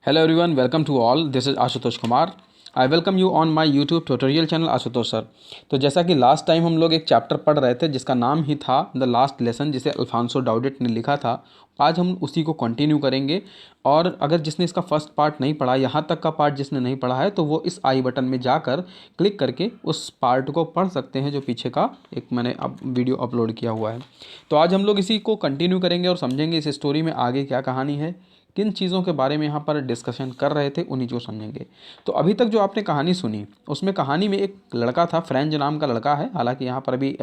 Hello everyone, welcome to all. This is Ashutosh Kumar. I welcome you on my YouTube tutorial channel Ashutosh sir. तो जैसा कि last time हम लोग एक चैप्टर पढ़ रहे थे जिसका नाम ही था द लास्ट लेसन, जिसे अल्फांसो डाउडेट ने लिखा था. आज हम उसी को कंटिन्यू करेंगे. और अगर जिसने इसका फर्स्ट पार्ट नहीं पढ़ा, यहाँ तक का पार्ट जिसने नहीं पढ़ा है, तो वो इस आई बटन में जाकर क्लिक करके उस पार्ट को पढ़ सकते हैं जो पीछे का एक मैंने अब वीडियो अपलोड किया हुआ है. तो आज हम लोग इसी को कंटिन्यू करेंगे और समझेंगे इस स्टोरी में आगे क्या कहानी है, किन चीज़ों के बारे में यहाँ पर डिस्कशन कर रहे थे, उन्हीं को समझेंगे. तो अभी तक जो आपने कहानी सुनी, उसमें कहानी में एक लड़का था, फ्रेंच नाम का लड़का है. हालांकि यहाँ पर अभी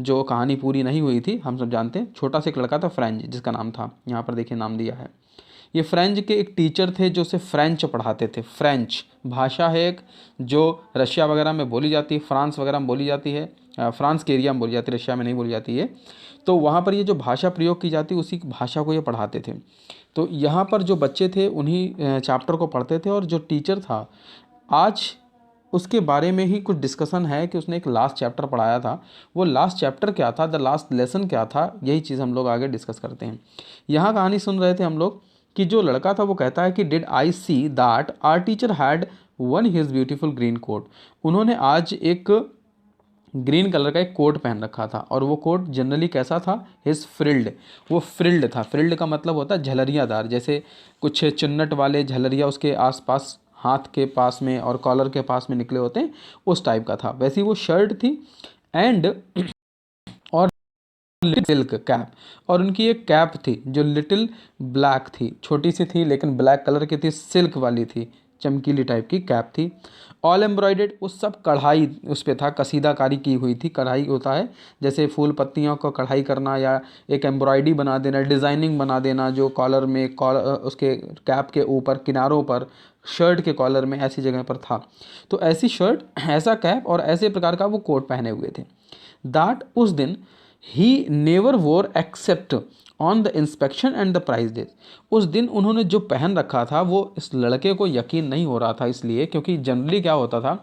जो कहानी पूरी नहीं हुई थी, हम सब जानते हैं, छोटा सा एक लड़का था फ्रेंच जिसका नाम था, यहाँ पर देखिए नाम दिया है. ये फ्रेंच के एक टीचर थे जो उसे फ्रेंच पढ़ाते थे. फ्रेंच भाषा है एक जो रशिया वगैरह में बोली जाती है, फ्रांस वगैरह में बोली जाती है, फ्रांस के एरिया में बोली जाती है, रशिया में नहीं बोली जाती है. तो वहाँ पर ये जो भाषा प्रयोग की जाती है उसी भाषा को ये पढ़ाते थे. तो यहाँ पर जो बच्चे थे उन्हीं चैप्टर को पढ़ते थे, और जो टीचर था आज उसके बारे में ही कुछ डिस्कशन है कि उसने एक लास्ट चैप्टर पढ़ाया था. वो लास्ट चैप्टर क्या था, द लास्ट लेसन क्या था, यही चीज़ हम लोग आगे डिस्कस करते हैं. यहाँ कहानी सुन रहे थे हम लोग कि जो लड़का था वो कहता है कि did I see that our teacher had won his beautiful green coat. उन्होंने आज एक ग्रीन कलर का एक कोट पहन रखा था, और वो कोट जनरली कैसा था, हिज फ्रिल्ड. वो फ्रिल्ड था. फ्रिल्ड का मतलब होता है झलरियादार, जैसे कुछ चुन्नट वाले झलरिया उसके आसपास हाथ के पास में और कॉलर के पास में निकले होते हैं, उस टाइप का था. वैसी वो शर्ट थी एंड और सिल्क कैप, और उनकी एक कैप थी जो लिटिल ब्लैक थी, छोटी सी थी लेकिन ब्लैक कलर की थी, सिल्क वाली थी, चमकीली टाइप की कैप थी. ऑल एम्ब्रॉयडेड, उस सब कढ़ाई उस पर था, कसीदाकारी की हुई थी. कढ़ाई होता है जैसे फूल पत्तियों को कढ़ाई करना या एक एम्ब्रॉयडरी बना देना, डिज़ाइनिंग बना देना, जो कॉलर में उसके कैप के ऊपर किनारों पर, शर्ट के कॉलर में, ऐसी जगह पर था. तो ऐसी शर्ट, ऐसा कैप और ऐसे प्रकार का वो कोट पहने हुए थे. दैट उस दिन ही never wore except on the inspection and the prize days. उस दिन उन्होंने जो पहन रखा था वो इस लड़के को यकीन नहीं हो रहा था, इसलिए क्योंकि जनरली क्या होता था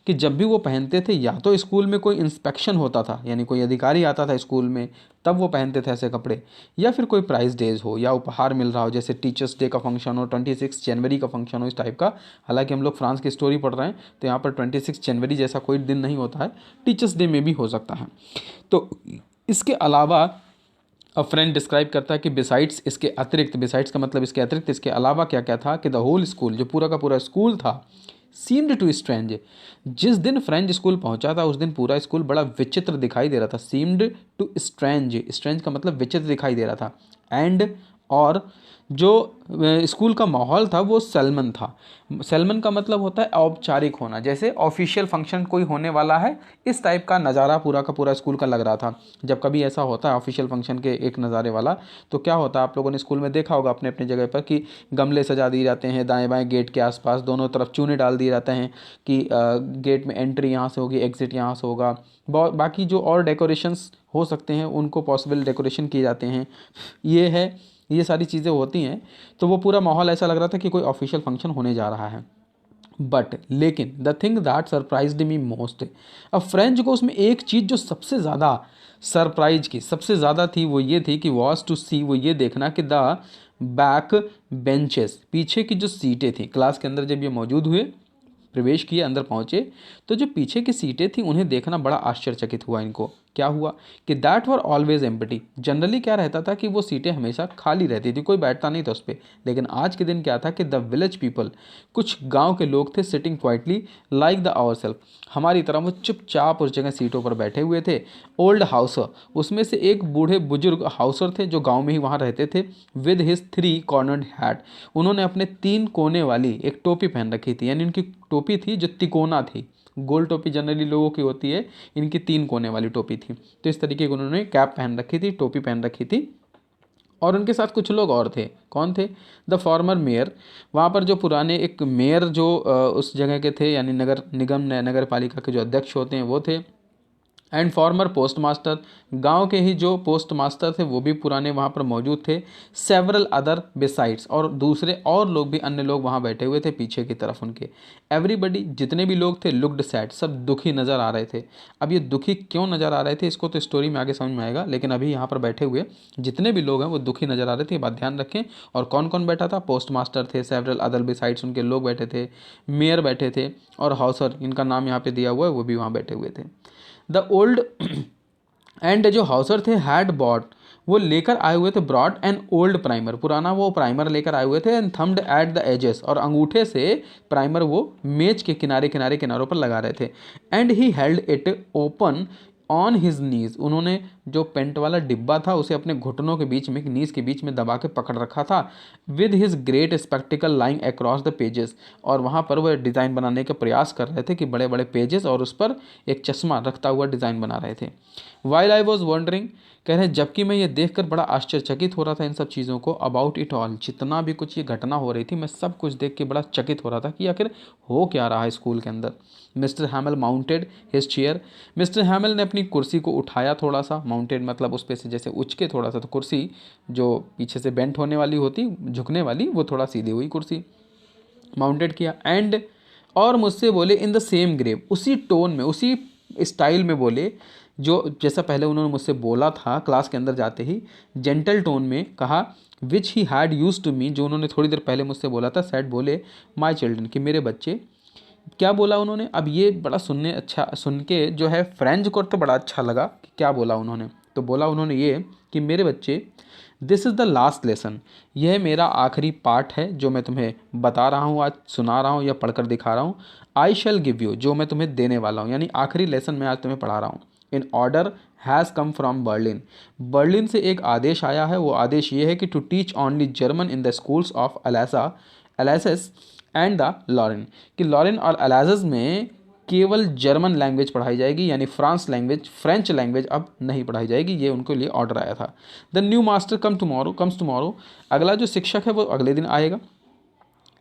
कि जब भी वो पहनते थे या तो स्कूल में कोई इंस्पेक्शन होता था, यानी कोई अधिकारी आता था स्कूल में, तब वो पहनते थे ऐसे कपड़े, या फिर कोई प्राइज डेज हो या उपहार मिल रहा हो, जैसे टीचर्स डे का फंक्शन हो, 26 जनवरी का फंक्शन हो, इस टाइप का. हालांकि हम लोग फ्रांस की स्टोरी पढ़ रहे हैं तो यहाँ पर 26 जनवरी जैसा कोई दिन नहीं होता है, टीचर्स डे में भी हो सकता है. तो इसके अलावा अब फ्रेंड डिस्क्राइब करता है कि बिसाइड्स, इसके अतिरिक्त, बिसाइड्स का मतलब इसके अतिरिक्त, इसके अलावा क्या क्या था, कि द होल स्कूल, जो पूरा का पूरा स्कूल था, सीम्ड टू स्ट्रेंज. जिस दिन फ्रेंच स्कूल पहुंचा था उस दिन पूरा स्कूल बड़ा विचित्र दिखाई दे रहा था. सीम्ड टू स्ट्रेंज, स्ट्रेंज का मतलब विचित्र दिखाई दे रहा था. एंड और जो स्कूल का माहौल था वो सैल्मन था. सैल्मन का मतलब होता है औपचारिक होना, जैसे ऑफिशियल फंक्शन कोई होने वाला है, इस टाइप का नज़ारा पूरा का पूरा स्कूल का लग रहा था. जब कभी ऐसा होता है ऑफिशियल फंक्शन के एक नज़ारे वाला, तो क्या होता है, आप लोगों ने स्कूल में देखा होगा अपने अपने जगह पर, कि गमले सजा दिए जाते हैं दाएं बाएं गेट के आसपास, दोनों तरफ चूने डाल दिए जाते हैं कि गेट में एंट्री यहाँ से होगी, एग्जिट यहाँ से होगा. बाकी जो और डेकोरेशंस हो सकते हैं उनको पॉसिबल डेकोरेशन किए जाते हैं. ये सारी चीज़ें होती हैं. तो वो पूरा माहौल ऐसा लग रहा था कि कोई ऑफिशियल फंक्शन होने जा रहा है. बट लेकिन the thing that surprised me most, अब फ्रेंच को उसमें एक चीज़ जो सबसे ज़्यादा सरप्राइज की, सबसे ज़्यादा थी, वो ये थी कि वॉज टू सी, वो ये देखना कि द बैक बेंचेस, पीछे की जो सीटें थी क्लास के अंदर, जब ये मौजूद हुए, प्रवेश किए, अंदर पहुँचे, तो जो पीछे की सीटें थी उन्हें देखना बड़ा आश्चर्यचकित हुआ इनको. क्या हुआ कि that were always empty. Generally क्या रहता था कि वो सीटें हमेशा खाली रहती थी, कोई बैठता नहीं था उस पर. लेकिन आज के दिन क्या था कि द विलेज पीपल, कुछ गांव के लोग थे, sitting quietly like the our self, हमारी तरह वो चुपचाप उस जगह सीटों पर बैठे हुए थे. ओल्ड हाउसर, उसमें से एक बूढ़े बुजुर्ग हाउसर थे जो गाँव में ही वहाँ रहते थे. विद हिज 3 कॉर्नर्ड हैट, उन्होंने अपने 3 कोने वाली एक टोपी पहन रखी थी, यानी उनकी टोपी थी जो तिकोना थी. गोल टोपी जनरली लोगों की होती है, इनकी 3 कोने वाली टोपी थी. तो इस तरीके की उन्होंने कैप पहन रखी थी, टोपी पहन रखी थी. और उनके साथ कुछ लोग और थे. कौन थे? द फॉर्मर मेयर, वहाँ पर जो पुराने एक मेयर जो उस जगह के थे, यानी नगर निगम नगर पालिका के जो अध्यक्ष होते हैं वो थे. एंड फॉर्मर पोस्ट मास्टर, गाँव के ही जो पोस्ट मास्टर थे वो भी पुराने वहाँ पर मौजूद थे। सेवरल अदर बिसाइड्स, और दूसरे और लोग भी, अन्य लोग वहाँ बैठे हुए थे पीछे की तरफ उनके। एवरीबडी, जितने भी लोग थे, लुक्ड सैड, सब दुखी नज़र आ रहे थे। अब ये दुखी क्यों नज़र आ रहे थे इसको तो स्टोरी में आगे समझ में आएगा, लेकिन अभी यहाँ पर बैठे हुए जितने भी लोग हैं वो दुखी नज़र आ रहे थे, ये बात ध्यान रखें। और कौन कौन बैठा था? पोस्ट मास्टर थे, सेवरल अदर बिसाइड्स उनके लोग बैठे थे, मेयर बैठे थे, और हाउसर, इनका नाम यहाँ पे दिया हुआ है, वो भी वहाँ बैठे हुए थे। द ओल्ड एंड जो हाउसर थे हैड बॉट, वो लेकर आए हुए थे, ब्रॉड एन ओल्ड प्राइमर, पुराना वो प्राइमर लेकर आए हुए थे, and thumbed at the edges, और अंगूठे से प्राइमर वो मेज के किनारे किनारे किनारों पर लगा रहे थे। And he held it open on his knees, उन्होंने जो पेंट वाला डिब्बा था उसे अपने घुटनों के बीच में, नीज के बीच में दबा के पकड़ रखा था। With his great spectacled lying across the pages, और वहाँ पर वह डिज़ाइन बनाने का प्रयास कर रहे थे कि बड़े बड़े पेजेस और उस पर एक चश्मा रखता हुआ डिज़ाइन बना रहे थे। वाइल आई वॉज वंडरिंग, कह रहे हैं जबकि मैं ये देखकर बड़ा आश्चर्यचकित हो रहा था इन सब चीज़ों को, अबाउट इट ऑल, जितना भी कुछ ये घटना हो रही थी मैं सब कुछ देख के बड़ा चकित हो रहा था कि आखिर हो क्या रहा है स्कूल के अंदर। Mister हैमल mounted his chair, mister हैमल ने अपनी कुर्सी को उठाया थोड़ा सा, माउंटेड मतलब उस पे से जैसे उच के थोड़ा सा, तो कुर्सी जो पीछे से बेंट होने वाली होती, झुकने वाली, वो थोड़ा सीधी हुई कुर्सी, माउंटेड किया। एंड, और मुझसे बोले इन द सेम ग्रेव, उसी टोन में, उसी स्टाइल में बोले जो जैसा पहले उन्होंने मुझसे बोला था क्लास के अंदर जाते ही, जेंटल टोन में कहा, which he had used to me, जो उन्होंने थोड़ी देर पहले मुझसे बोला था। सैड, बोले, माई चिल्ड्रन, कि मेरे बच्चे। क्या बोला उन्होंने? अब ये बड़ा सुनने अच्छा, सुन के जो है फ्रेंच को तो बड़ा अच्छा लगा कि क्या बोला उन्होंने। तो बोला उन्होंने ये कि मेरे बच्चे, this is the last lesson, यह मेरा आखिरी पाठ है जो मैं तुम्हें बता रहा हूँ, आज सुना रहा हूँ या पढ़कर दिखा रहा हूँ। आई शैल गिव यू, जो मैं तुम्हें देने वाला हूँ, यानी आखिरी लेसन मैं आज तुम्हें पढ़ा रहा हूँ। In order has come from Berlin, Berlin से एक आदेश आया है, वो आदेश ये है कि to teach only German in the schools of Alsace and the Lorraine, कि लॉरेन और अलाजेस में केवल जर्मन लैंग्वेज पढ़ाई जाएगी, यानी फ्रेंच लैंग्वेज अब नहीं पढ़ाई जाएगी, ये उनके लिए ऑर्डर आया था। The new master comes tomorrow, अगला जो शिक्षक है वो अगले दिन आएगा।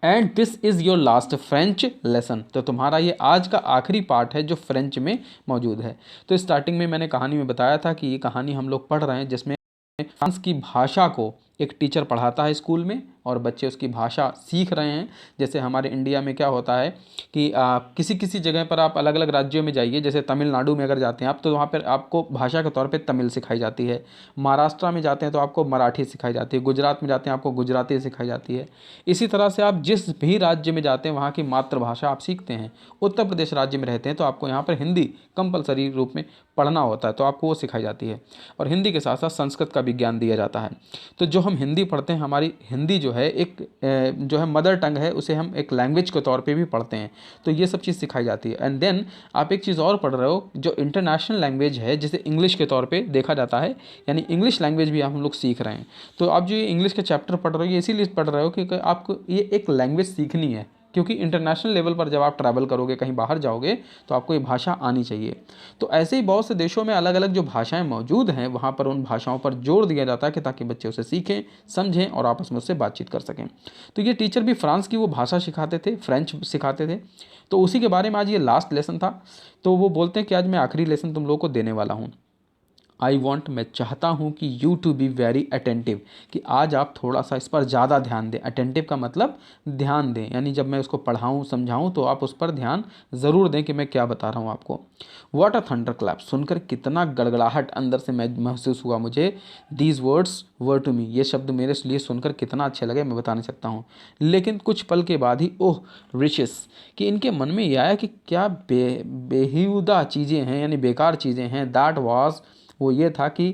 And this is your last French lesson, तो तुम्हारा ये आज का आखिरी पार्ट है जो फ्रेंच में मौजूद है। तो स्टार्टिंग में मैंने कहानी में बताया था कि ये कहानी हम लोग पढ़ रहे हैं जिसमें फ्रांस की भाषा को एक टीचर पढ़ाता है स्कूल में, और बच्चे उसकी भाषा सीख रहे हैं। जैसे हमारे इंडिया में क्या होता है कि किसी किसी जगह पर आप अलग अलग राज्यों में जाइए, जैसे तमिलनाडु में अगर जाते हैं आप, तो वहाँ पर आपको भाषा के तौर पे तमिल सिखाई जाती है। महाराष्ट्र में जाते हैं तो आपको मराठी सिखाई जाती है। गुजरात में जाते हैं आपको गुजराती सिखाई जाती है। इसी तरह से आप जिस भी राज्य में जाते हैं वहाँ की मातृभाषा आप सीखते हैं। उत्तर प्रदेश राज्य में रहते हैं तो आपको यहाँ पर हिंदी कंपलसरी रूप में पढ़ना होता है, तो आपको वो सिखाई जाती है, और हिंदी के साथ साथ संस्कृत का भी ज्ञान दिया जाता है। तो जो हम हिंदी पढ़ते हैं, हमारी हिंदी जो है एक जो है मदर टंग है, उसे हम एक लैंग्वेज के तौर पे भी पढ़ते हैं, तो ये सब चीज़ सिखाई जाती है। एंड देन आप एक चीज़ और पढ़ रहे हो जो इंटरनेशनल लैंग्वेज है, जिसे इंग्लिश के तौर पे देखा जाता है, यानी इंग्लिश लैंग्वेज भी हम लोग सीख रहे हैं। तो आप जो ये इंग्लिश के चैप्टर पढ़ रहे हो, ये इसीलिए पढ़ रहे हो कि आपको ये एक लैंग्वेज सीखनी है, क्योंकि इंटरनेशनल लेवल पर जब आप ट्रैवल करोगे, कहीं बाहर जाओगे, तो आपको ये भाषा आनी चाहिए। तो ऐसे ही बहुत से देशों में अलग अलग जो भाषाएं मौजूद हैं, वहाँ पर उन भाषाओं पर जोर दिया जाता है कि ताकि बच्चे उसे सीखें, समझें और आपस में उससे बातचीत कर सकें। तो ये टीचर भी फ्रांस की वो भाषा सिखाते थे, फ्रेंच सिखाते थे। तो उसी के बारे में आज ये लास्ट लेसन था। तो वो बोलते हैं कि आज मैं आखिरी लेसन तुम लोगों को देने वाला हूँ। आई वॉन्ट, मैं चाहता हूँ कि you to be very attentive, कि आज आप थोड़ा सा इस पर ज़्यादा ध्यान दें। अटेंटिव का मतलब ध्यान दें, यानी जब मैं उसको पढ़ाऊँ समझाऊँ तो आप उस पर ध्यान ज़रूर दें कि मैं क्या बता रहा हूँ आपको। वॉट अ थंडर क्लैप, सुनकर कितना गड़गड़ाहट अंदर से मैं महसूस हुआ मुझे। These words were to me, ये शब्द मेरे लिए सुनकर कितना अच्छे लगे मैं बता नहीं सकता हूँ। लेकिन कुछ पल के बाद ही ओह रिचेस, कि इनके मन में यह आया कि क्या बेहुदा चीज़ें हैं, यानी बेकार चीज़ें हैं। दैट वाज, वो ये था कि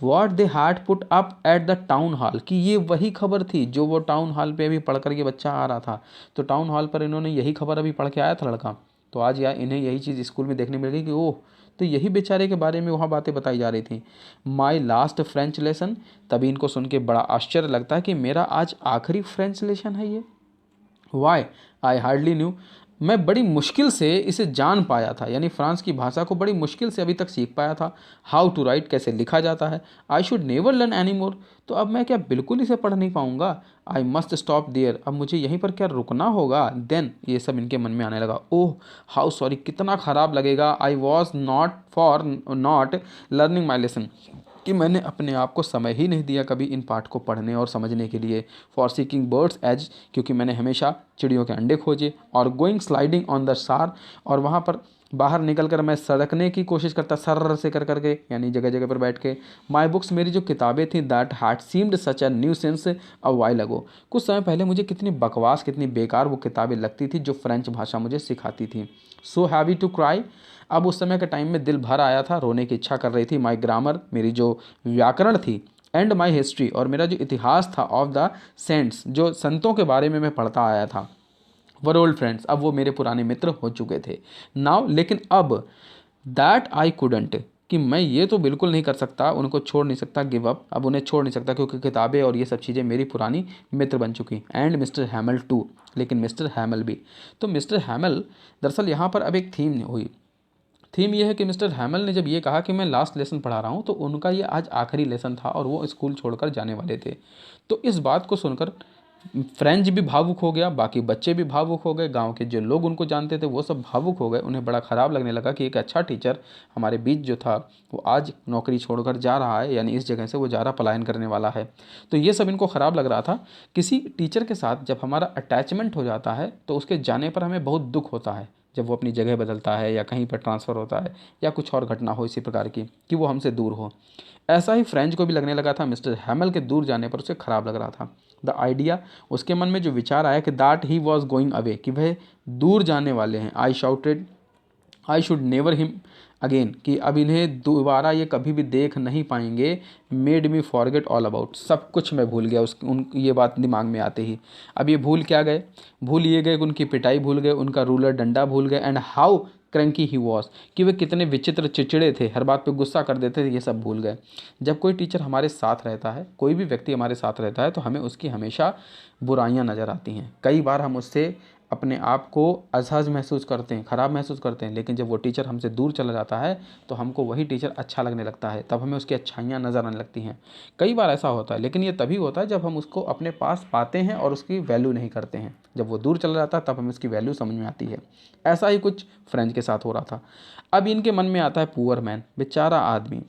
what they had put up at the town hall, कि ये वही खबर थी जो वो टाउन हॉल पे अभी पढ़ कर ये बच्चा आ रहा था। तो टाउन हॉल पर इन्होंने यही खबर अभी पढ़ के आया था लड़का, तो आज यार इन्हें यही चीज़ स्कूल में देखने मिल गई कि ओह, तो यही बेचारे के बारे में वहाँ बातें बताई जा रही थी। माई लास्ट फ्रेंच लेसन, तभी इनको सुन के बड़ा आश्चर्य लगता है कि मेरा आज आखिरी फ्रेंच लेसन है ये। वाई, आई हार्डली न्यू, मैं बड़ी मुश्किल से इसे जान पाया था, यानी फ्रांस की भाषा को बड़ी मुश्किल से अभी तक सीख पाया था। हाउ टू राइट, कैसे लिखा जाता है। I should never learn any more, तो अब मैं क्या बिल्कुल इसे पढ़ नहीं पाऊंगा। आई मस्ट स्टॉप देयर, अब मुझे यहीं पर क्या रुकना होगा। देन, ये सब इनके मन में आने लगा। ओह हाउ सॉरी, कितना ख़राब लगेगा। I was not for not learning my lesson, कि मैंने अपने आप को समय ही नहीं दिया कभी इन पाठ को पढ़ने और समझने के लिए। फॉर सीकिंग बर्ड्स एज, क्योंकि मैंने हमेशा चिड़ियों के अंडे खोजे। और गोइंग स्लाइडिंग ऑन द सार, और वहाँ पर बाहर निकल कर मैं सड़कने की कोशिश करता सर से कर करके, यानी जगह जगह पर बैठ के। माई बुक्स, मेरी जो किताबें थी, that had seemed such a new sense a while ago, कुछ समय पहले मुझे कितनी बकवास, कितनी बेकार वो किताबें लगती थी जो फ्रेंच भाषा मुझे सिखाती थी। सो हैवी टू क्राई, अब उस समय के टाइम में दिल भर आया था, रोने की इच्छा कर रही थी। माई ग्रामर, मेरी जो व्याकरण थी, एंड माई हिस्ट्री, और मेरा जो इतिहास था, ऑफ द सेंट्स, जो संतों के बारे में मैं पढ़ता आया था, वर ओल्ड फ्रेंड्स, अब वो मेरे पुराने मित्र हो चुके थे। नाउ, लेकिन अब, दैट आई कुडंट, कि मैं ये तो बिल्कुल नहीं कर सकता, उनको छोड़ नहीं सकता, गिव अप, अब उन्हें छोड़ नहीं सकता, क्योंकि किताबें और ये सब चीज़ें मेरी पुरानी मित्र बन चुकी। एंड मिस्टर हैमल टू, लेकिन मिस्टर हैमल भी। तो मिस्टर हैमल, दरअसल यहाँ पर अब एक थीम हुई। थीम ये है कि मिस्टर हैमल ने जब ये कहा कि मैं लास्ट लेसन पढ़ा रहा हूँ, तो उनका ये आज आखिरी लेसन था और वो स्कूल छोड़कर जाने वाले थे। तो इस बात को सुनकर फ्रेंच भी भावुक हो गया, बाकी बच्चे भी भावुक हो गए, गांव के जो लोग उनको जानते थे वो सब भावुक हो गए। उन्हें बड़ा ख़राब लगने लगा कि एक अच्छा टीचर हमारे बीच जो था वो आज नौकरी छोड़कर जा रहा है, यानी इस जगह से वो जा रहा, पलायन करने वाला है। तो ये सब इनको ख़राब लग रहा था। किसी टीचर के साथ जब हमारा अटैचमेंट हो जाता है तो उसके जाने पर हमें बहुत दुख होता है, जब वो अपनी जगह बदलता है या कहीं पर ट्रांसफ़र होता है या कुछ और घटना हो इसी प्रकार की कि वो हमसे दूर हो। ऐसा ही फ्रेंच को भी लगने लगा था। मिस्टर हैमल के दूर जाने पर उसे ख़राब लग रहा था। द आइडिया, उसके मन में जो विचार आया कि that he was going away, कि वह दूर जाने वाले हैं। I shouted I should never him again, कि अब इन्हें दोबारा ये कभी भी देख नहीं पाएंगे। Made me forget all about, सब कुछ मैं भूल गया ये बात दिमाग में आते ही। अब ये भूल क्या गए, भूल ये गए कि उनकी पिटाई भूल गए, उनका रूलर डंडा भूल गए, एंड हाउ क्रंकी ही वॉज, कि वे कितने विचित्र चिड़चिड़े थे, हर बात पे गुस्सा कर देते थे, ये सब भूल गए। जब कोई टीचर हमारे साथ रहता है, कोई भी व्यक्ति हमारे साथ रहता है, तो हमें उसकी हमेशा बुराइयां नज़र आती हैं। कई बार हम उससे अपने आप को असहज महसूस करते हैं, ख़राब महसूस करते हैं, लेकिन जब वो टीचर हमसे दूर चला जाता है तो हमको वही टीचर अच्छा लगने लगता है, तब हमें उसकी अच्छाइयाँ नज़र आने लगती हैं। कई बार ऐसा होता है, लेकिन ये तभी होता है जब हम उसको अपने पास पाते हैं और उसकी वैल्यू नहीं करते हैं। जब वो दूर चला जाता है तब हमें उसकी वैल्यू समझ में आती है। ऐसा ही कुछ फ्रेंच के साथ हो रहा था। अब इनके मन में आता है पुअर मैन, बेचारा आदमी।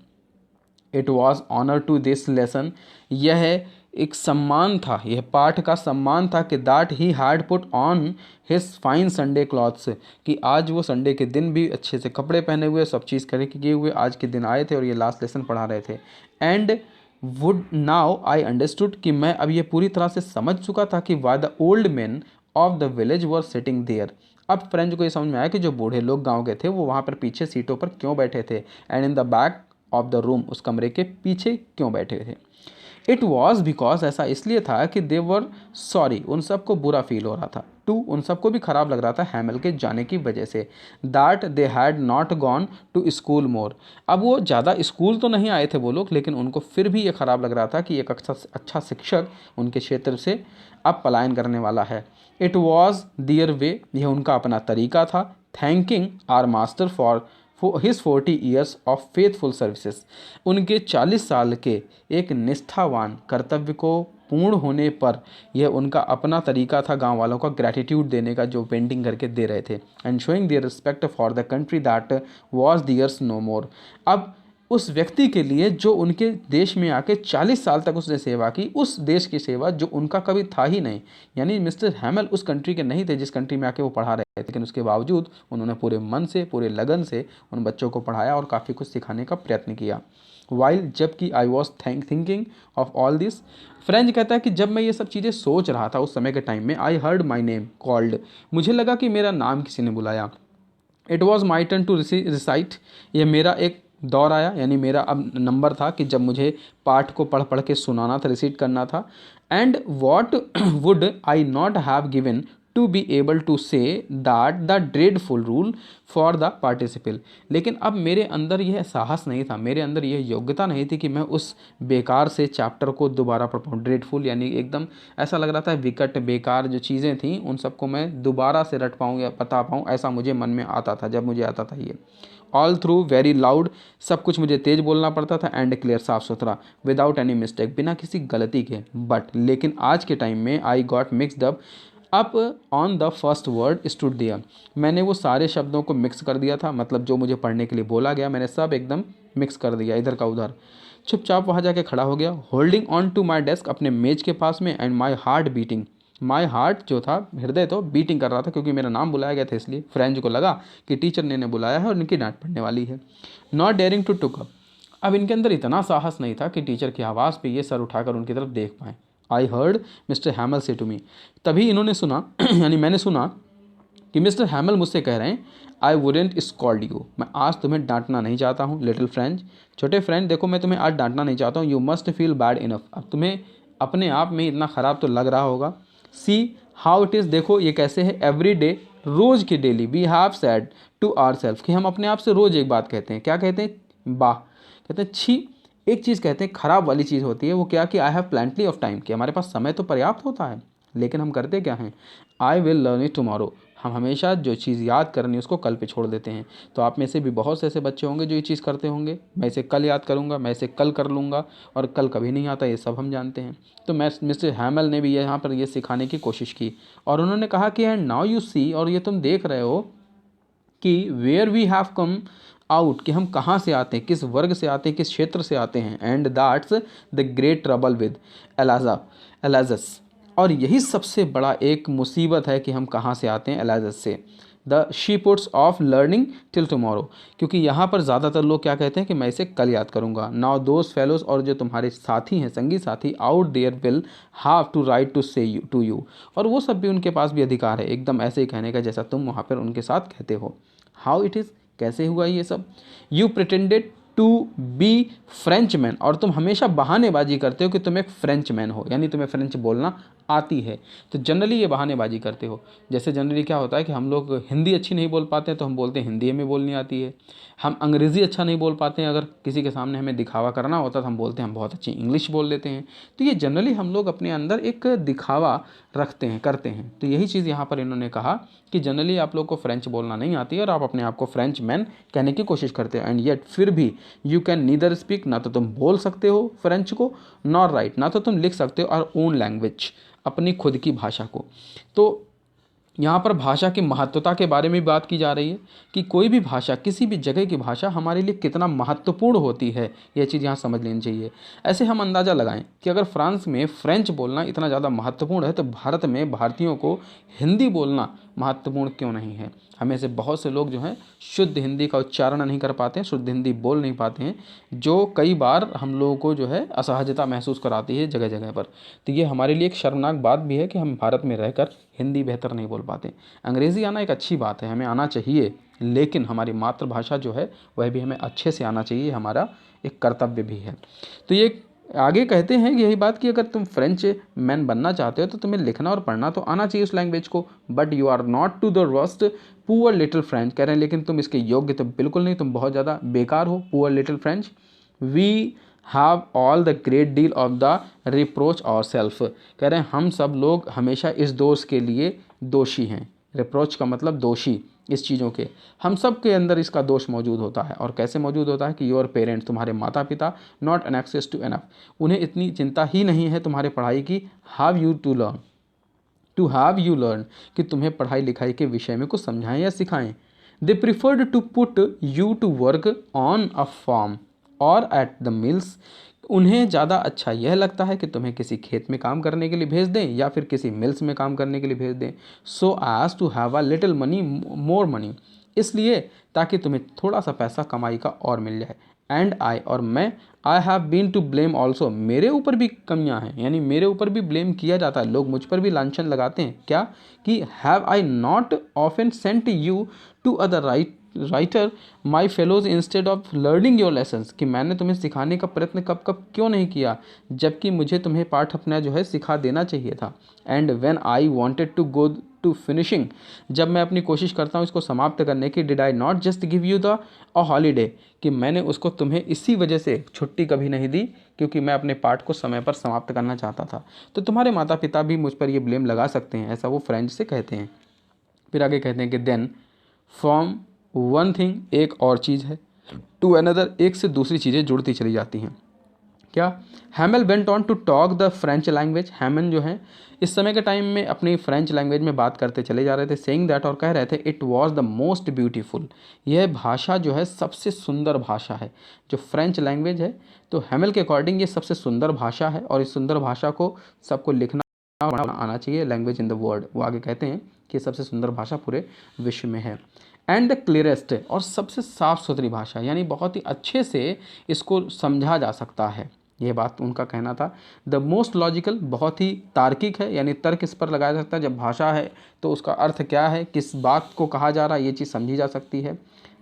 It was honour to this lesson, यह एक सम्मान था, यह पाठ का सम्मान था कि that he had put on his fine Sunday clothes, कि आज वो संडे के दिन भी अच्छे से कपड़े पहने हुए, सब चीज़ करे किए हुए आज के दिन आए थे और ये लास्ट लेसन पढ़ा रहे थे। And would now I understood, कि मैं अब ये पूरी तरह से समझ चुका था कि why the old man of the village were sitting there. अब फ्रेंच को ये समझ में आया कि जो बूढ़े लोग गांव के थे वो वहाँ पर पीछे सीटों पर क्यों बैठे थे, and in the back of the room, उस कमरे के पीछे क्यों बैठे थे। इट वॉज बिकॉज, ऐसा इसलिए था कि दे वर सॉरी, उन सबको बुरा फील हो रहा था। टू, उन सबको भी खराब लग रहा था हैमल के जाने की वजह से। That they had not gone to school more, अब वो ज़्यादा स्कूल तो नहीं आए थे वो लोग, लेकिन उनको फिर भी ये खराब लग रहा था कि एक अच्छा शिक्षक उनके क्षेत्र से अब पलायन करने वाला है। इट वॉज दियर वे, यह उनका अपना तरीका था। Thanking our master for his 40 years of faithful services, उनके 40 साल के एक निष्ठावान कर्तव्य को पूर्ण होने पर यह उनका अपना तरीका था गांव वालों का ग्रैटिट्यूड देने का, जो पेंटिंग करके दे रहे थे। And showing their respect for the country that was theirs no more, अब उस व्यक्ति के लिए जो उनके देश में आके 40 साल तक उसने सेवा की, उस देश की सेवा जो उनका कभी था ही नहीं। यानी मिस्टर हैमल उस कंट्री के नहीं थे जिस कंट्री में आके वो पढ़ा रहे थे, लेकिन उसके बावजूद उन्होंने पूरे मन से, पूरे लगन से उन बच्चों को पढ़ाया और काफ़ी कुछ सिखाने का प्रयत्न किया। वाइल, जबकि I was thinking of all this, French कहता है कि जब मैं ये सब चीज़ें सोच रहा था उस समय के टाइम में, I heard my name called, मुझे लगा कि मेरा नाम किसी ने बुलाया। It was my turn to recite, ये मेरा एक दौर आया, यानी मेरा अब नंबर था कि जब मुझे पाठ को पढ़ पढ़ के सुनाना था, रिसीट करना था। And what would I not have given to be able to say that the dreadful rule for the participle. लेकिन अब मेरे अंदर यह साहस नहीं था, मेरे अंदर यह योग्यता नहीं थी कि मैं उस बेकार से चैप्टर को दोबारा पढ़ पाऊँ। ड्रेडफुल यानी एकदम ऐसा लग रहा था विकट बेकार जो चीज़ें थी उन सबको मैं दोबारा से रट पाऊँ या बता पाऊँ, ऐसा मुझे मन में आता था जब मुझे आता था ये। ऑल थ्रू वेरी लाउड, सब कुछ मुझे तेज बोलना पड़ता था, एंड क्लियर, साफ सुथरा, विदाउट एनी मिस्टेक, बिना किसी गलती के। बट लेकिन आज के टाइम में I got mixed up on the first word stood दिया, मैंने वो सारे शब्दों को मिक्स कर दिया था, मतलब जो मुझे पढ़ने के लिए बोला गया मैंने सब एकदम मिक्स कर दिया, इधर का उधर। चुपचाप वहाँ जाके खड़ा हो गया, holding on to my desk, अपने मेज के पास में, and my heart beating, my heart जो था, हृदय तो बीटिंग कर रहा था, क्योंकि मेरा नाम बुलाया गया था, इसलिए फ्रेंच को लगा कि टीचर ने इन्हें बुलाया है और इनकी डांट पड़ने वाली है। Not daring to took up, अब इनके अंदर इतना साहस नहीं था कि टीचर की आवाज़ पे ये सर उठाकर उनकी तरफ देख पाएँ। आई हर्ड मिस्टर हैमल से टू मी, तभी इन्होंने सुना यानी मैंने सुना कि मिस्टर हैमल मुझसे कह रहे हैं, आई वुडेंट स्कॉल्ड यू, मैं आज तुम्हें डांटना नहीं चाहता हूँ, लिटिल फ्रेंच, छोटे फ्रेंड, देखो मैं तुम्हें आज डांटना नहीं चाहता हूँ, you must feel bad enough, अब तुम्हें अपने आप में इतना ख़राब तो लग रहा होगा। सी हाउ इट इज़, देखो ये कैसे है, एवरी डे, रोज़ की daily, we have said to our self, कि हम अपने आप से रोज़ एक बात कहते हैं, क्या कहते हैं, वाह, कहते हैं छी, एक चीज़ कहते हैं खराब वाली चीज़ होती है, वो क्या कि आई हैव प्लेंटली ऑफ टाइम, कि हमारे पास समय तो पर्याप्त होता है, लेकिन हम करते क्या हैं, I will learn it tomorrow, हम हमेशा जो चीज़ याद करनी उसको कल पे छोड़ देते हैं। तो आप में से भी बहुत से ऐसे बच्चे होंगे जो ये चीज़ करते होंगे, मैं इसे कल याद करूँगा, मैं इसे कल कर लूँगा, और कल कभी नहीं आता, ये सब हम जानते हैं। तो मैं मिस्टर हैमल ने भी यहाँ पर ये सिखाने की कोशिश की, और उन्होंने कहा कि एंड नाउ यू सी, और ये तुम देख रहे हो कि where we have come out, कि हम कहाँ से आते हैं, किस वर्ग से आते हैं, किस क्षेत्र से आते हैं, and that's the great trouble with Alsace, और यही सबसे बड़ा एक मुसीबत है कि हम कहाँ से आते हैं, एलाजस से, the she puts of learning till tomorrow, क्योंकि यहाँ पर ज़्यादातर लोग क्या कहते हैं कि मैं इसे कल याद करूँगा। नाउ दोज फेलोज, और जो तुम्हारे साथी हैं, संगी साथी, out there will have to write to say you to you, और वो सब भी उनके पास भी अधिकार है एकदम ऐसे ही कहने का जैसा तुम वहाँ पर उनके साथ कहते हो। हाउ इट इज़, कैसे हुआ ये सब, you pretended to be French man, और तुम हमेशा बहानेबाजी करते हो कि तुम एक फ्रेंच मैन हो, यानी तुम्हें फ्रेंच बोलना आती है। तो जनरली ये बहानेबाजी करते हो, जैसे जनरली क्या होता है कि हम लोग हिंदी अच्छी नहीं बोल पाते हैं तो हम बोलते हैं हिंदी हमें बोलनी आती है, हम अंग्रेज़ी अच्छा नहीं बोल पाते हैं, अगर किसी के सामने हमें दिखावा करना होता तो हम बोलते हैं हम बहुत अच्छी इंग्लिश बोल लेते हैं। तो ये जनरली हम लोग अपने अंदर एक दिखावा रखते हैं, करते हैं। तो यही चीज़ यहाँ पर इन्होंने कहा कि जनरली आप लोग को फ्रेंच बोलना नहीं आती है और आप अपने आप को फ्रेंच मैन कहने की कोशिश करते हैं, एंड येट फिर भी यू कैन नीदर स्पीक, ना तो तुम बोल सकते हो फ्रेंच को, नॉर राइट, ना तो तुम लिख सकते हो और ओन लैंग्वेज, अपनी खुद की भाषा को। तो यहाँ पर भाषा की महत्वता के बारे में बात की जा रही है कि कोई भी भाषा, किसी भी जगह की भाषा हमारे लिए कितना महत्वपूर्ण होती है, यह चीज़ यहाँ समझ लेनी चाहिए। ऐसे हम अंदाज़ा लगाएं कि अगर फ्रांस में फ्रेंच बोलना इतना ज़्यादा महत्वपूर्ण है तो भारत में भारतीयों को हिंदी बोलना महत्वपूर्ण क्यों नहीं है। हमें से बहुत से लोग जो हैं शुद्ध हिंदी का उच्चारण नहीं कर पाते हैं, शुद्ध हिंदी बोल नहीं पाते हैं, जो कई बार हम लोगों को जो है असहजता महसूस कराती है जगह जगह पर। तो ये हमारे लिए एक शर्मनाक बात भी है कि हम भारत में रहकर हिंदी बेहतर नहीं बोल पाते। अंग्रेज़ी आना एक अच्छी बात है, हमें आना चाहिए, लेकिन हमारी मातृभाषा जो है वह भी हमें अच्छे से आना चाहिए, हमारा एक कर्तव्य भी है। तो ये आगे कहते हैं यही बात कि अगर तुम फ्रेंच मैन बनना चाहते हो तो तुम्हें लिखना और पढ़ना तो आना चाहिए उस लैंग्वेज को, but you are not to the rust poor little French, कह रहे हैं लेकिन तुम इसके योग्य तो बिल्कुल नहीं, तुम बहुत ज़्यादा बेकार हो, poor little French. We have all the great deal of the reproach our self, कह रहे हैं हम सब लोग हमेशा इस दोष के लिए दोषी हैं, रिप्रोच का मतलब दोषी, इस चीज़ों के हम सब के अंदर इसका दोष मौजूद होता है। और कैसे मौजूद होता है कि योर पेरेंट्स, तुम्हारे माता पिता, not an excess to enough, उन्हें इतनी चिंता ही नहीं है तुम्हारे पढ़ाई की, have you to learn, to have you learn, कि तुम्हें पढ़ाई लिखाई के विषय में कुछ समझाएं या सिखाएं। They preferred to put you to work on a farm और एट द मिल्स, उन्हें ज़्यादा अच्छा यह लगता है कि तुम्हें किसी खेत में काम करने के लिए भेज दें या फिर किसी मिल्स में काम करने के लिए भेज दें, so as to have a little money, more money, इसलिए ताकि तुम्हें थोड़ा सा पैसा कमाई का और मिल जाए। एंड आई, और मैं, I have been to blame also, मेरे ऊपर भी कमियां हैं, यानी मेरे ऊपर भी ब्लेम किया जाता है, लोग मुझ पर भी लांछन लगाते हैं, क्या कि have I not often sent you to other writer my fellows instead of learning your lessons, कि मैंने तुम्हें सिखाने का प्रयत्न कब कब क्यों नहीं किया, जबकि मुझे तुम्हें पाठ अपना जो है सिखा देना चाहिए था। And when I wanted to go to finishing, जब मैं अपनी कोशिश करता हूँ इसको समाप्त करने की, did I not just give you the a holiday, कि मैंने उसको तुम्हें इसी वजह से छुट्टी कभी नहीं दी क्योंकि मैं अपने पाठ को समय पर समाप्त करना चाहता था। तो तुम्हारे माता पिता भी मुझ पर ये ब्लेम लगा सकते हैं, ऐसा वो फ्रेंच से कहते हैं। फिर आगे कहते हैं कि देन फ्रॉम वन थिंग, एक और चीज़ है, टू अनदर, एक से दूसरी चीज़ें जुड़ती चली जाती हैं। क्या? Hamel went on to talk the French language, Hamel जो है इस समय के टाइम में अपनी फ्रेंच लैंग्वेज में बात करते चले जा रहे थे, सेइंग दैट, और कह रहे थे it was the most beautiful, यह भाषा जो है सबसे सुंदर भाषा है, जो फ्रेंच लैंग्वेज है। तो हैमल के अकॉर्डिंग ये सबसे सुंदर भाषा है और इस सुंदर भाषा को सबको लिखना पढ़ना आना चाहिए, लैंग्वेज इन द वर्ल्ड। वो आगे कहते हैं कि सबसे सुंदर भाषा पूरे विश्व में है। एंड द क्लियरेस्ट, और सबसे साफ़ सुथरी भाषा, यानी बहुत ही अच्छे से इसको समझा जा सकता है, ये बात उनका कहना था। द मोस्ट लॉजिकल, बहुत ही तार्किक है, यानी तर्क इस पर लगाया जा सकता है। जब भाषा है तो उसका अर्थ क्या है, किस बात को कहा जा रहा है, ये चीज़ समझी जा सकती है।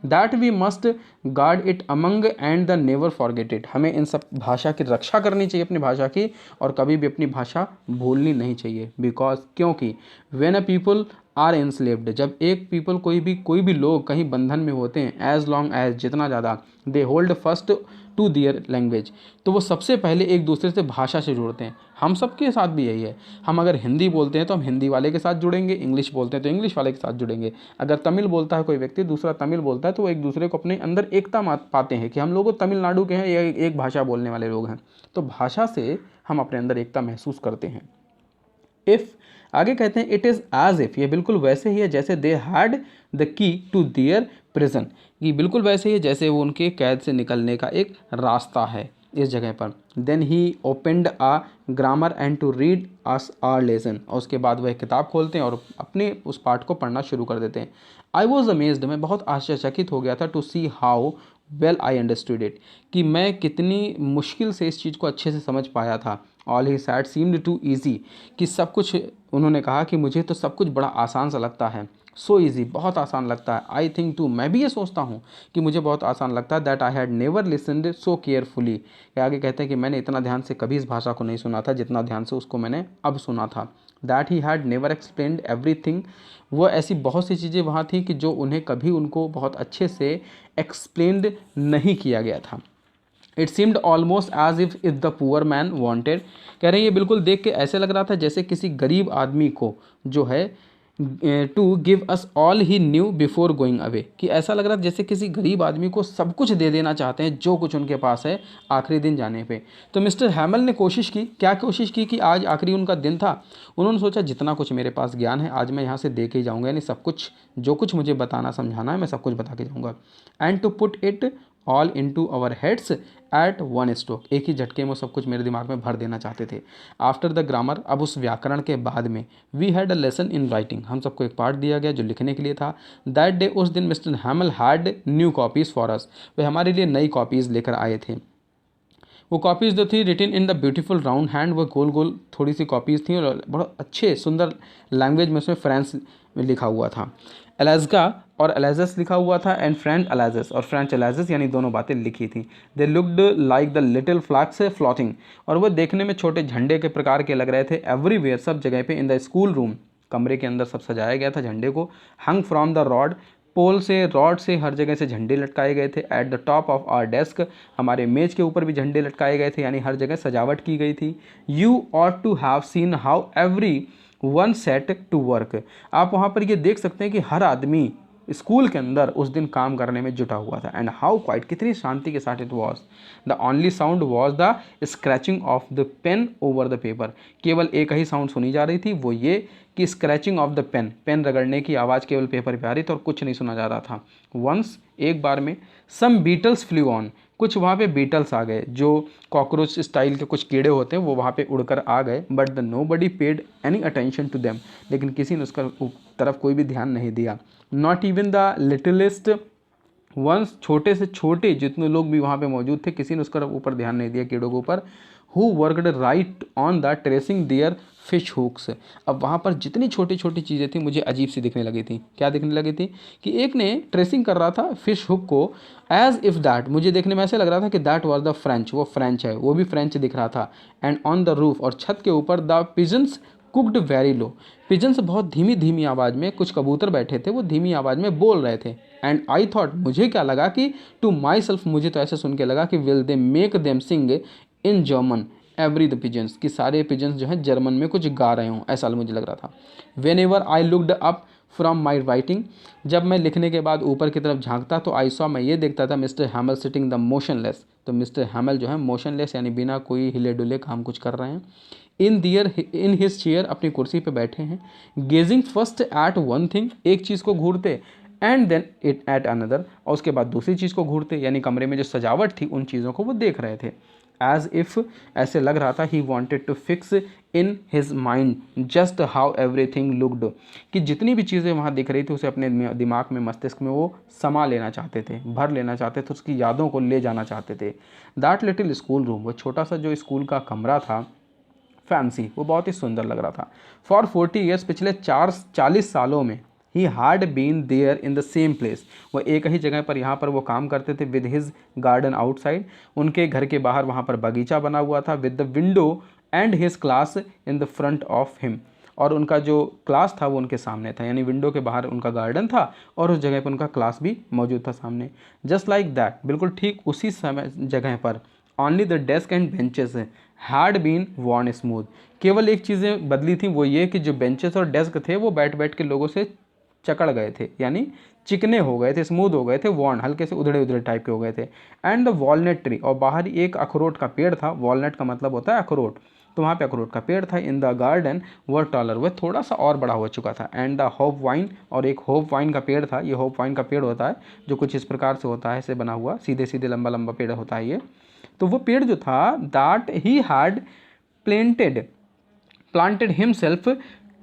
That we must guard it among and the never forget it, हमें इन सब भाषा की रक्षा करनी चाहिए, अपनी भाषा की, और कभी भी अपनी भाषा भूलनी नहीं चाहिए। बिकॉज, क्योंकि when a people are enslaved, जब एक पीपल कोई भी लोग कहीं बंधन में होते हैं, एज लॉन्ग एज, जितना ज़्यादा, they hold first to their language, तो वो सबसे पहले एक दूसरे से भाषा से जुड़ते हैं। हम सबके साथ भी यही है, हम अगर हिंदी बोलते हैं तो हम हिंदी वाले के साथ जुड़ेंगे, इंग्लिश बोलते हैं तो इंग्लिश वाले के साथ जुड़ेंगे, अगर तमिल बोलता है कोई व्यक्ति, दूसरा तमिल बोलता है, तो वो एक दूसरे को अपने अंदर एकता पाते हैं कि हम लोग तमिलनाडु के हैं, ये एक भाषा बोलने वाले लोग हैं। तो भाषा से हम अपने अंदर एकता महसूस करते हैं। इफ़, आगे कहते हैं इट इज़ एज इफ़, ये बिल्कुल वैसे ही है जैसे they had the key to their prison, ये बिल्कुल वैसे ही है जैसे वो उनके कैद से निकलने का एक रास्ता है इस जगह पर। Then he opened a grammar and to read us our lesson, और उसके बाद वह किताब खोलते हैं और अपने उस पाठ को पढ़ना शुरू कर देते हैं। आई वॉज अमेज्ड, मैं बहुत आश्चर्यचकित हो गया था, to see how well I understood it, कि मैं कितनी मुश्किल से इस चीज़ को अच्छे से समझ पाया था। All he said seemed too easy, कि सब कुछ, उन्होंने कहा कि मुझे तो सब कुछ बड़ा आसान सा लगता है। सो ईजी, बहुत आसान लगता है। आई थिंक टू, मैं भी ये सोचता हूँ कि मुझे बहुत आसान लगता है। That I had never listened so carefully, आगे कहते हैं कि मैंने इतना ध्यान से कभी इस भाषा को नहीं सुना था जितना ध्यान से उसको मैंने अब सुना था। That he had never explained everything, वो ऐसी बहुत सी चीज़ें वहाँ थी कि जो उन्हें कभी उनको बहुत अच्छे से एक्सप्लेन्ड नहीं किया गया था। It seemed almost as if the poor man wanted, कह रहे हैं ये बिल्कुल देख के ऐसे लग रहा था जैसे किसी गरीब आदमी को जो है to give us all he knew before going away, कि ऐसा लग रहा था जैसे किसी गरीब आदमी को सब कुछ दे देना चाहते हैं जो कुछ उनके पास है आखिरी दिन जाने पे। तो मिस्टर हैमल ने कोशिश की, क्या कोशिश की, कि आज आखिरी उनका दिन था, उन्होंने सोचा जितना कुछ मेरे पास ज्ञान है आज मैं यहाँ से दे के जाऊँगा, यानी सब कुछ जो कुछ मुझे बताना समझाना है मैं सब कुछ बता के जाऊँगा। And to put it all into our heads at one stroke, एक ही झटके में सब कुछ मेरे दिमाग में भर देना चाहते थे। आफ्टर द ग्रामर, अब उस व्याकरण के बाद में, we had a lesson in writing, हम सबको एक पार्ट दिया गया जो लिखने के लिए था। दैट डे, उस दिन Mr Hamel had new copies for us, वे हमारे लिए नई कॉपीज़ लेकर आए थे। वो कॉपीज़ जो थी रिटिन in the beautiful round hand, वो गोल गोल थोड़ी सी कॉपीज़ थी और बहुत अच्छे सुंदर लैंग्वेज में उसमें फ्रेंच में लिखा हुआ था। एलास्का और एलाजस लिखा हुआ था, एंड फ्रेंच एलाजस और फ्रेंच एलाजस, यानी दोनों बातें लिखी थी। They looked like the little flags floating, और वह देखने में छोटे झंडे के प्रकार के लग रहे थे। एवरीवेयर, सब जगह पे। इन द स्कूल रूम, कमरे के अंदर सब सजाया गया था झंडे को। हंग फ्रॉम द रॉड, पोल से, रॉड से हर जगह से झंडे लटकाए गए थे। At the top of our desk, हमारे मेज के ऊपर भी झंडे लटकाए गए थे, यानी हर जगह सजावट की गई थी। You ought to have seen how every one set to work, आप वहाँ पर ये देख सकते हैं कि हर आदमी स्कूल के अंदर उस दिन काम करने में जुटा हुआ था। एंड हाउ क्वाइट, कितनी शांति के साथ it was. The only sound was the scratching of the pen over the paper, केवल एक ही साउंड सुनी जा रही थी, वो ये कि scratching of the pen, pen रगड़ने की आवाज़ केवल पेपर पे आ रही थी और कुछ नहीं सुना जा रहा था। वंस, एक बार में, सम बीटल्स फ्लू ऑन, कुछ वहाँ पे बीटल्स आ गए, जो कॉकरोच स्टाइल के कुछ कीड़े होते हैं वो वहाँ पे उड़कर आ गए। But the nobody paid any attention to them, लेकिन किसी ने उसका तरफ कोई भी ध्यान नहीं दिया। नॉट इवन द लिटिलेस्ट वंस, छोटे से छोटे जितने लोग भी वहाँ पे मौजूद थे, किसी ने उसका ऊपर ध्यान नहीं दिया, कीड़ों के ऊपर। Who worked right on the tracing their fish hooks, अब वहाँ पर जितनी छोटी छोटी चीज़ें थी मुझे अजीब सी दिखने लगी थी। क्या दिखने लगी थी कि एक ने ट्रेसिंग कर रहा था फिश हुक को, एज इफ़ दैट, मुझे देखने में ऐसे लग रहा था कि दैट वाज द फ्रेंच, वो फ्रेंच है, वो भी फ्रेंच दिख रहा था। एंड ऑन द रूफ, और छत के ऊपर the pigeons cooed very low, pigeons बहुत धीमी धीमी आवाज़ में, कुछ कबूतर बैठे थे वो धीमी आवाज़ में बोल रहे थे। एंड आई थॉट, मुझे क्या लगा कि टू माई सेल्फ, मुझे तो ऐसे सुन के लगा कि will they make them sing in German every the pigeons, कि सारे पिजन्स जो हैं जर्मन में कुछ गा रहे हों, ऐसा मुझे लग रहा था। When ever I looked up from my writing, जब मैं लिखने के बाद ऊपर की तरफ झांकता तो आई सॉ, मैं ये देखता था मिस्टर हैमल सिटिंग द मोशनलेस, तो मिस्टर हैमल जो है मोशनलेस यानी बिना कोई हिले डुले काम कुछ कर रहे हैं। इन हिज चेयर, अपनी कुर्सी पे बैठे हैं। Gazing first at one thing, एक चीज़ को घूरते, and then it at another, और उसके बाद दूसरी चीज़ को घूरते, यानी कमरे में जो सजावट थी उन चीज़ों को वो देख रहे थे। एज इफ़, ऐसे लग रहा था he wanted to fix in his mind just how everything looked, कि जितनी भी चीज़ें वहाँ दिख रही थी उसे अपने दिमाग में, मस्तिष्क में वो समा लेना चाहते थे, भर लेना चाहते थे, उसकी यादों को ले जाना चाहते थे। दैट लिटिल स्कूल रूम, वो छोटा सा जो स्कूल का कमरा था, फैंसी, वो बहुत ही सुंदर लग रहा था। फॉर 40 ईयर्स, पिछले 40 सालों में, he had been there in the same place, वो एक ही जगह पर यहाँ पर वो काम करते थे। विद हिज गार्डन आउटसाइड, उनके घर के बाहर वहाँ पर बगीचा बना हुआ था। With the window and his class in the front of him, और उनका जो क्लास था वो उनके सामने था, यानी विंडो के बाहर उनका गार्डन था और उस जगह पर उनका क्लास भी मौजूद था सामने। जस्ट लाइक दैट, बिल्कुल ठीक उसी समय जगह पर, only the desk and benches had been worn smooth, केवल एक चीज़ें बदली थी, वो ये कि जो बेंचेस और डेस्क थे वो बैठ बैठ के लोगों से चकड़ गए थे, यानी चिकने हो गए थे, स्मूथ हो गए थे, वॉर्न हल्के से उधड़े उधड़े टाइप के हो गए थे। एंड द वॉलनट ट्री, और बाहर ही एक अखरोट का पेड़ था, वॉलनट का मतलब होता है अखरोट, तो वहाँ पे अखरोट का पेड़ था। In the garden were taller, वह थोड़ा सा और बड़ा हो चुका था। एंड द होप वाइन, और एक होप वाइन का पेड़ था, ये होप वाइन का पेड़ होता है जो कुछ इस प्रकार से होता है, ऐसे बना हुआ सीधे सीधे लंबा लंबा पेड़ होता है ये। तो वो पेड़ जो था, that he had planted himself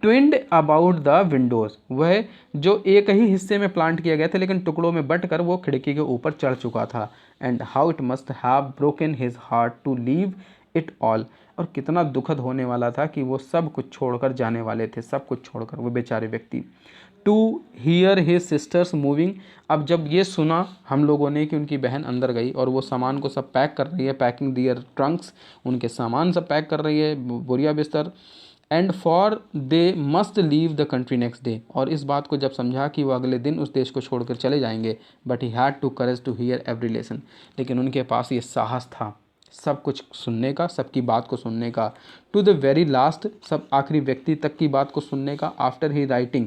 twined about the windows, वह जो एक ही हिस्से में प्लांट किया गया था लेकिन टुकड़ों में बट कर वो खिड़की के ऊपर चढ़ चुका था। And how it must have broken his heart to leave it all, और कितना दुखद होने वाला था कि वो सब कुछ छोड़कर जाने वाले थे, सब कुछ छोड़कर वो बेचारे व्यक्ति। To hear his sisters moving, अब जब ये सुना हम लोगों ने कि उनकी बहन अंदर गई और वो सामान को सब पैक कर रही है, पैकिंग दियर ट्रंक्स, उनके सामान सब पैक कर रही है, बोरिया बिस्तर। And for they must leave the country next day, और इस बात को जब समझा कि वो अगले दिन उस देश को छोड़कर चले जाएंगे। But he had to courage to hear every lesson, लेकिन उनके पास ये साहस था सब कुछ सुनने का, सबकी बात को सुनने का। टू द वेरी लास्ट, सब आखिरी व्यक्ति तक की बात को सुनने का। आफ्टर ही राइटिंग,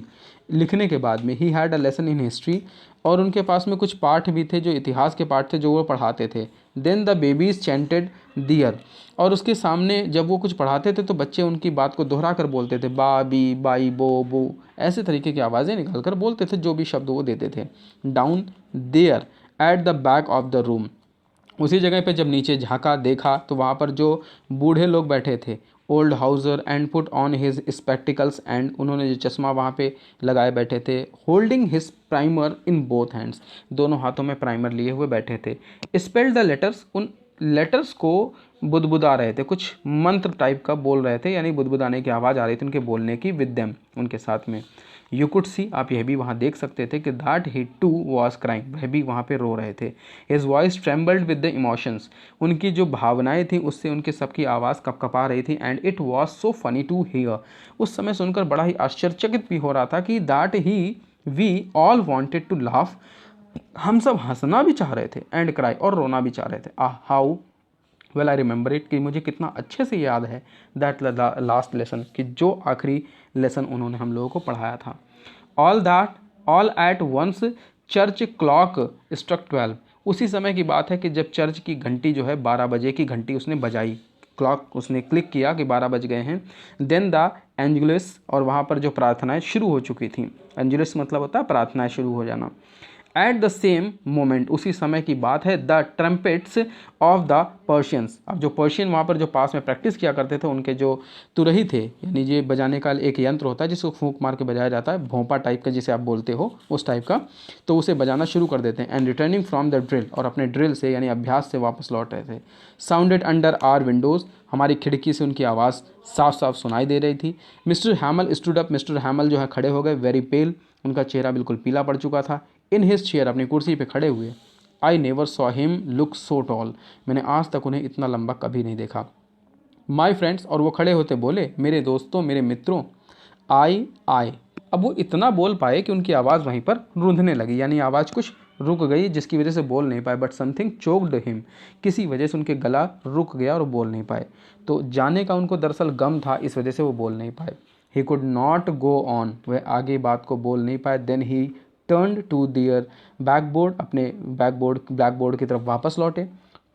लिखने के बाद में, he had a lesson in history, और उनके पास में कुछ पाठ भी थे जो इतिहास के पाठ थे जो वो पढ़ाते थे। देन द बेबीज चैंटेड दियर, और उसके सामने जब वो कुछ पढ़ाते थे तो बच्चे उनकी बात को दोहरा कर बोलते थे, बा बी बाई बो बो, ऐसे तरीके की आवाज़ें निकाल कर बोलते थे जो भी शब्द वो देते थे। Down there at the back of the room, उसी जगह पे जब नीचे झांका देखा तो वहाँ पर जो बूढ़े लोग बैठे थे, old Hauser, and put on his spectacles, and उन्होंने जो चश्मा वहाँ पे लगाए बैठे थे। Holding his primer in both hands, दोनों हाथों में प्राइमर लिए हुए बैठे थे। स्पेल्ड द लेटर्स, उन लेटर्स को बुदबुदा रहे थे, कुछ मंत्र टाइप का बोल रहे थे, यानी बुदबुदाने की आवाज़ आ रही थी उनके बोलने की, विद देम, उनके साथ में। यू कुड सी, आप यह भी वहाँ देख सकते थे कि that he too was crying, वह भी वहाँ पे रो रहे थे। His voice trembled with the emotions, उनकी जो भावनाएं थी उससे उनके सबकी आवाज़ कपकपा रही थी। And it was so funny to hear, उस समय सुनकर बड़ा ही आश्चर्यचकित भी हो रहा था कि that he we all wanted to laugh, हम सब हंसना भी चाह रहे थे, एंड क्राई, और रोना भी चाह रहे थे। How well I remember it, कि मुझे कितना अच्छे से याद है दैट लास्ट लेसन, कि जो आखिरी लेसन उन्होंने हम लोगों को पढ़ाया था। All at once church clock struck 12, उसी समय की बात है कि जब चर्च की घंटी जो है 12 बजे की घंटी उसने बजाई, क्लॉक उसने क्लिक किया कि 12 बज गए हैं। देन द एंजुलस, और वहाँ पर जो प्रार्थनाएं शुरू हो चुकी थी, एंजुलस मतलब होता है प्रार्थनाएं शुरू हो जाना। एट द सेम मोमेंट, उसी समय की बात है, the trumpets of the Persians, अब जो पर्शियन वहाँ पर जो पास में प्रैक्टिस किया करते थे उनके जो तुरही थे, यानी ये बजाने का एक यंत्र होता है जिसको फूंक मार के बजाया जाता है, भोंपा टाइप का जिसे आप बोलते हो उस टाइप का, तो उसे बजाना शुरू कर देते हैं। And returning from the drill, और अपने ड्रिल से यानी अभ्यास से वापस लौट रहे थे। साउंडेड अंडर आर विंडोज़, हमारी खिड़की से उनकी आवाज़ साफ साफ सुनाई दे रही थी। मिस्टर हैमल स्टूड अप, मिस्टर हैमल जो है खड़े हो गए, वेरी पेल, उनका चेहरा बिल्कुल पीला पड़ चुका था। इन हिज चेयर, अपनी कुर्सी पे खड़े हुए। I never saw him look so tall, मैंने आज तक उन्हें इतना लंबा कभी नहीं देखा। माई फ्रेंड्स, और वो खड़े होते बोले, मेरे दोस्तों, मेरे मित्रों, आई। अब वो इतना बोल पाए कि उनकी आवाज़ वहीं पर रूंधने लगी, यानी आवाज़ कुछ रुक गई जिसकी वजह से बोल नहीं पाए। बट समथिंग चोक्ड हिम, किसी वजह से उनके गला रुक गया और वो बोल नहीं पाए। तो जाने का उनको दरअसल गम था, इस वजह से वो बोल नहीं पाए। He could not go on, वह आगे बात को बोल नहीं पाए। Then he turn to their backboard, अपने ब्लैकबोर्ड की तरफ वापस लौटे।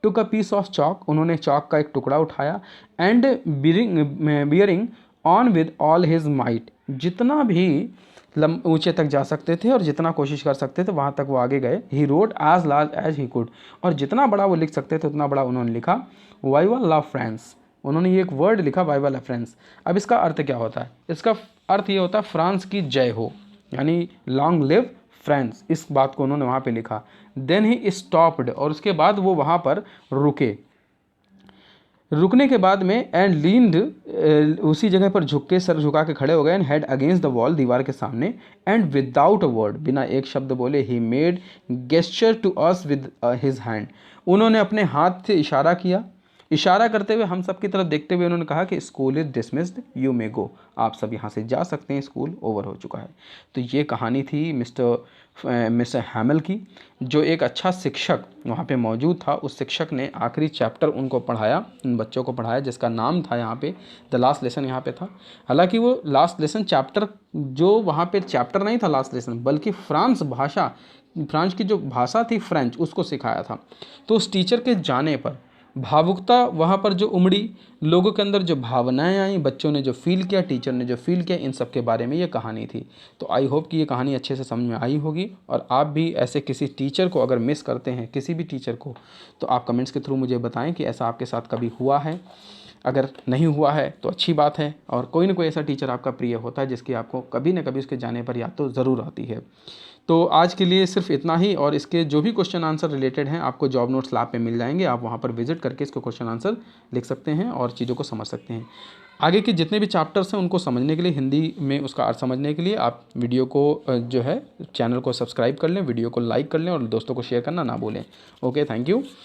Took a piece of chalk, उन्होंने चॉक का एक टुकड़ा उठाया। And bearing on with all his might, जितना भी ऊंचे तक जा सकते थे और जितना कोशिश कर सकते थे वहाँ तक वो आगे गए। He rode as large as he could, और जितना बड़ा वो लिख सकते थे उतना बड़ा उन्होंने लिखा। वाइवा लव फ्रांस, उन्होंने ये एक वर्ड लिखा, वाइवा लव फ्रांस। अब इसका अर्थ क्या होता है? इसका अर्थ ये होता है फ्रांस की जय हो, यानी लॉन्ग लिव फ्रांस, इस बात को उन्होंने वहाँ पे लिखा। देन ही स्टॉप्ड, और उसके बाद वो वहाँ पर रुके। रुकने के बाद में एंड लीन्ड, उसी जगह पर झुक के, सर झुका के खड़े हो गए। And head against the wall, दीवार के सामने। एंड विदाउट अ वर्ड, बिना एक शब्द बोले, he made gesture to us with his hand, उन्होंने अपने हाथ से इशारा किया। इशारा करते हुए हम सब की तरफ देखते हुए उन्होंने कहा कि school is dismissed, you may go, आप सब यहाँ से जा सकते हैं, स्कूल ओवर हो चुका है। तो ये कहानी थी मिस्टर हैमल की, जो एक अच्छा शिक्षक वहाँ पे मौजूद था। उस शिक्षक ने आखिरी चैप्टर उनको पढ़ाया, उन बच्चों को पढ़ाया, जिसका नाम था यहाँ पे, द लास्ट लेसन यहाँ पे था। हालांकि वो लास्ट लेसन चैप्टर, जो वहाँ पे चैप्टर नहीं था लास्ट लेसन, बल्कि फ्रांस की जो भाषा थी फ्रेंच, उसको सिखाया था। तो उस टीचर के जाने पर भावुकता वहाँ पर जो उमड़ी, लोगों के अंदर जो भावनाएं आई, बच्चों ने जो फील किया, टीचर ने जो फील किया, इन सब के बारे में ये कहानी थी। तो आई होप कि ये कहानी अच्छे से समझ में आई होगी, और आप भी ऐसे किसी टीचर को अगर मिस करते हैं, किसी भी टीचर को, तो आप कमेंट्स के थ्रू मुझे बताएं कि ऐसा आपके साथ कभी हुआ है। अगर नहीं हुआ है तो अच्छी बात है, और कोई ना कोई ऐसा टीचर आपका प्रिय होता है जिसकी आपको कभी ना कभी उसके जाने पर याद तो ज़रूर आती है। तो आज के लिए सिर्फ इतना ही, और इसके जो भी क्वेश्चन आंसर रिलेटेड हैं आपको जॉब नोट्स लैब पे मिल जाएंगे। आप वहाँ पर विजिट करके इसको क्वेश्चन आंसर लिख सकते हैं और चीज़ों को समझ सकते हैं। आगे के जितने भी चैप्टर्स हैं उनको समझने के लिए, हिंदी में उसका अर्थ समझने के लिए, आप वीडियो को जो है चैनल को सब्सक्राइब कर लें, वीडियो को लाइक कर लें, और दोस्तों को शेयर करना ना भूलें। Okay, thank you.